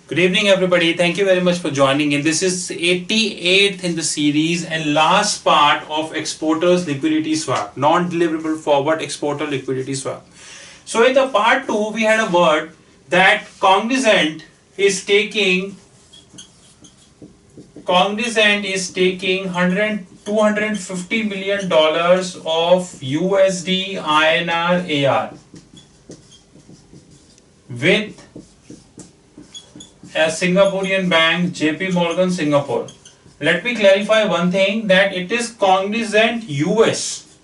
Good evening, everybody. Thank you very much for joining in. This is 88th in the series and last part of exporters liquidity swap, non-deliverable forward exporter liquidity swap. So in the part 2, we had a word that Cognizant is taking 100 $250 million of USD INR AR with a Singaporean bank, JP Morgan Singapore. Let me clarify one thing, that it is Cognizant US.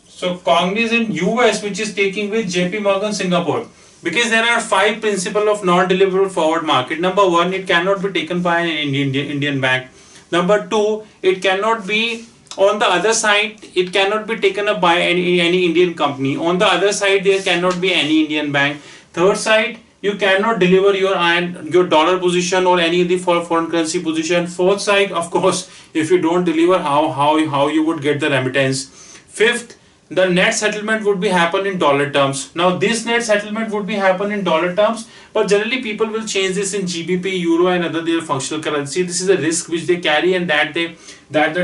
So Cognizant US which is taking with JP Morgan Singapore, because there are 5 principles of non-deliverable forward market. Number 1, it cannot be taken by an Indian bank. Number 2, it cannot be on the other side, it cannot be taken up by any Indian company. On the other side, there cannot be any Indian bank. Third side, you cannot deliver your dollar position or any of the foreign currency position. Fourth side, of course, if you don't deliver, how you would get the remittance. Fifth, the net settlement would be happen in dollar terms. Now this net settlement would be happen in dollar terms, but generally people will change this in GBP, Euro and other their functional currency. This is a risk which they carry, and that the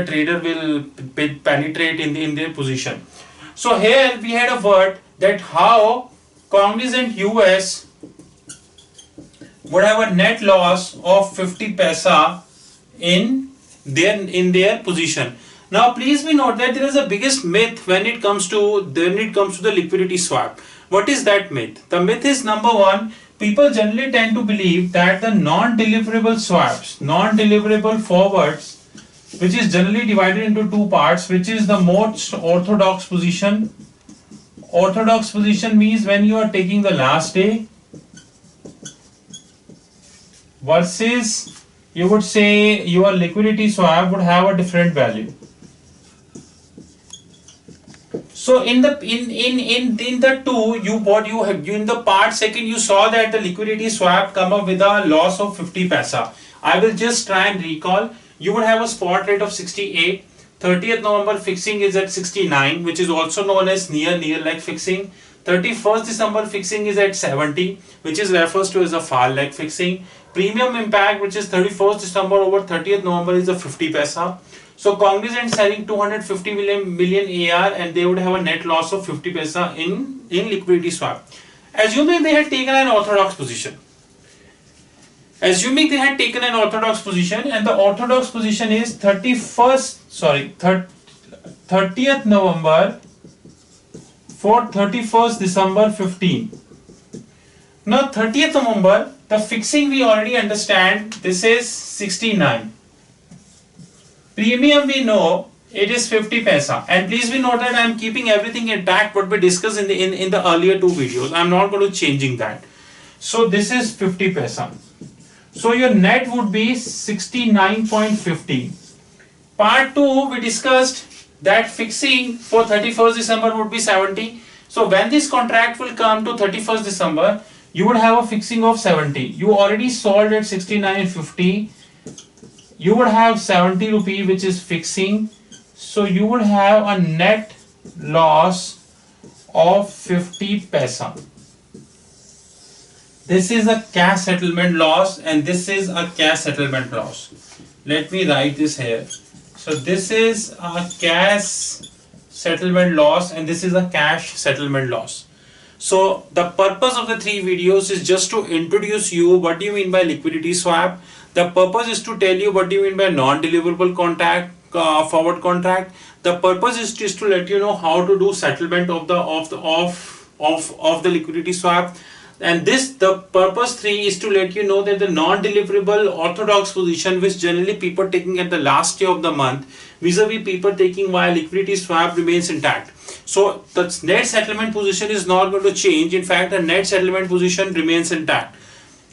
trader will penetrate in their position. So here we had a word that how Cognizant US would have a net loss of 50 paisa in their position. Now please be note that there is a biggest myth when it comes to the liquidity swap. What is that myth? The myth is, number 1, people generally tend to believe that the non-deliverable swaps, non-deliverable forwards, which is generally divided into 2 parts, which is the most orthodox position. Orthodox position means when you are taking the last day, versus you would say your liquidity swap would have a different value. So in the two, in the part second, you saw that the liquidity swap come up with a loss of 50 paisa. I will just try and recall. You would have a spot rate of 68. 30th November fixing is at 69, which is also known as near leg fixing. 31st December fixing is at 70, which is refers to as a far leg fixing. Premium impact, which is 31st December over 30th November, is a 50 paisa. So Cognizant selling 250 million AR, and they would have a net loss of 50 paisa in liquidity swap. Assuming they had taken an orthodox position. Assuming they had taken an orthodox position, and the orthodox position is 30th November for 31st December 15. Now 30th November, the fixing we already understand, this is 69. Premium we know it is 50 paisa, and please be note that I am keeping everything intact what we discussed in the earlier 2 videos. I am not going to changing that. So this is 50 paisa. So your net would be 69.50. Part 2 we discussed that fixing for 31st December would be 70. So when this contract will come to 31st December, you would have a fixing of 70. You already sold at 69.50. You would have 70 rupee which is fixing, so you would have a net loss of 50 paisa. This is a cash settlement loss, and this is a cash settlement loss. Let me write this here. So this is a cash settlement loss, and this is a cash settlement loss. So the purpose of the 3 videos is just to introduce you what do you mean by liquidity swap. The purpose is to tell you what do you mean by non-deliverable forward contract. The purpose is just to let you know how to do settlement of the liquidity swap. And the purpose 3 is to let you know that the non-deliverable orthodox position, which generally people taking at the last day of the month, vis-a-vis people taking while liquidity swap, remains intact. So the net settlement position is not going to change. In fact, the net settlement position remains intact.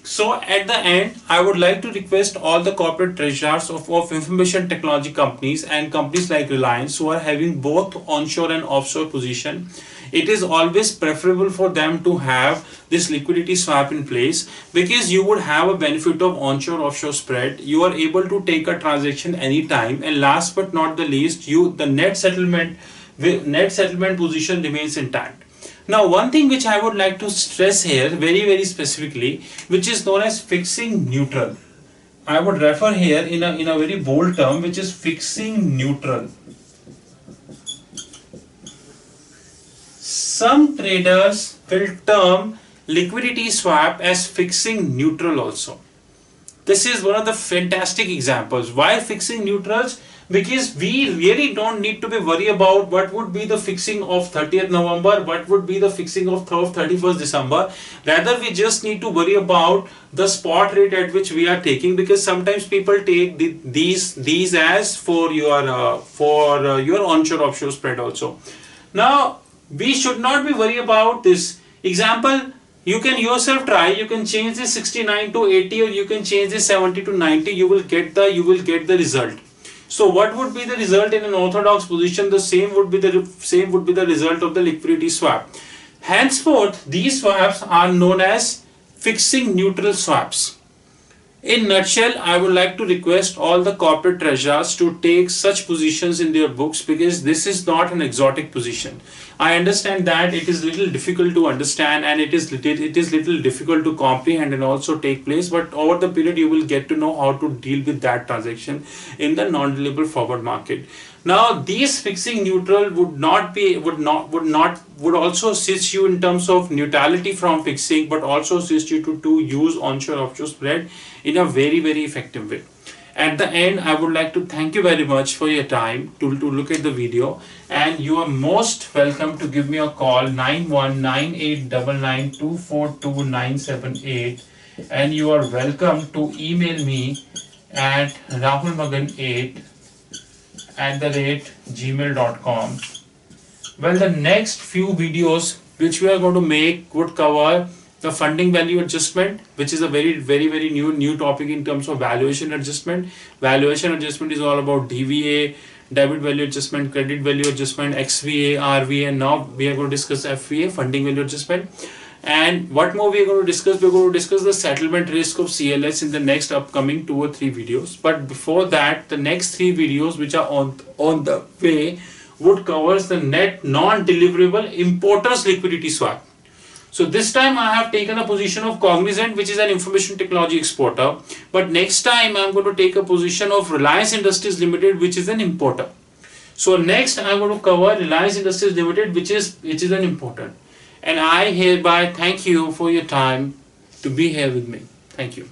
So at the end, I would like to request all the corporate treasurers of information technology companies and companies like Reliance who are having both onshore and offshore position. It is always preferable for them to have this liquidity swap in place, because you would have a benefit of onshore offshore spread. You are able to take a transaction anytime, and last but not the least, the net settlement position remains intact. Now, one thing which I would like to stress here very specifically, which is known as fixing neutral. I would refer here in a very bold term, which is fixing neutral. Some traders will term liquidity swap as fixing neutral also. This is one of the fantastic examples. Why fixing neutrals? Because we really don't need to be worried about what would be the fixing of 30th November, what would be the fixing of 31st December. Rather, we just need to worry about the spot rate at which we are taking, because sometimes people take these as for your onshore offshore spread also. Now, we should not be worried about this. Example, you can yourself try. You can change this 69 to 80, or you can change this 70 to 90. You will get the result. So what would be the result in an orthodox position? The same would be the result of the liquidity swap. Henceforth, these swaps are known as fixing neutral swaps. In nutshell, I would like to request all the corporate treasurers to take such positions in their books, because this is not an exotic position. I understand that it is little difficult to understand, and it is little difficult to comprehend and also take place, but over the period you will get to know how to deal with that transaction in the non-deliverable forward market. Now, these fixing neutral would also assist you in terms of neutrality from fixing, but also assist you to use onshore offshore spread in a very effective way. At the end, I would like to thank you very much for your time to look at the video, and you are most welcome to give me a call 919899242978, and you are welcome to email me at rahulmagan8@gmail.com. Well, the next few videos which we are going to make would cover the funding value adjustment, which is a very new topic in terms of valuation adjustment. Valuation adjustment is all about DVA, debit value adjustment, credit value adjustment, XVA, RVA, and now we are going to discuss FVA, funding value adjustment. And what more we are going to discuss? We are going to discuss the settlement risk of CLS in the next upcoming 2 or 3 videos. But before that, the next 3 videos which are on the way would cover the net non-deliverable importers liquidity swap. So this time I have taken a position of Cognizant, which is an information technology exporter. But next time I am going to take a position of Reliance Industries Limited, which is an importer. So next I am going to cover Reliance Industries Limited, which is an importer. And I hereby thank you for your time to be here with me. Thank you.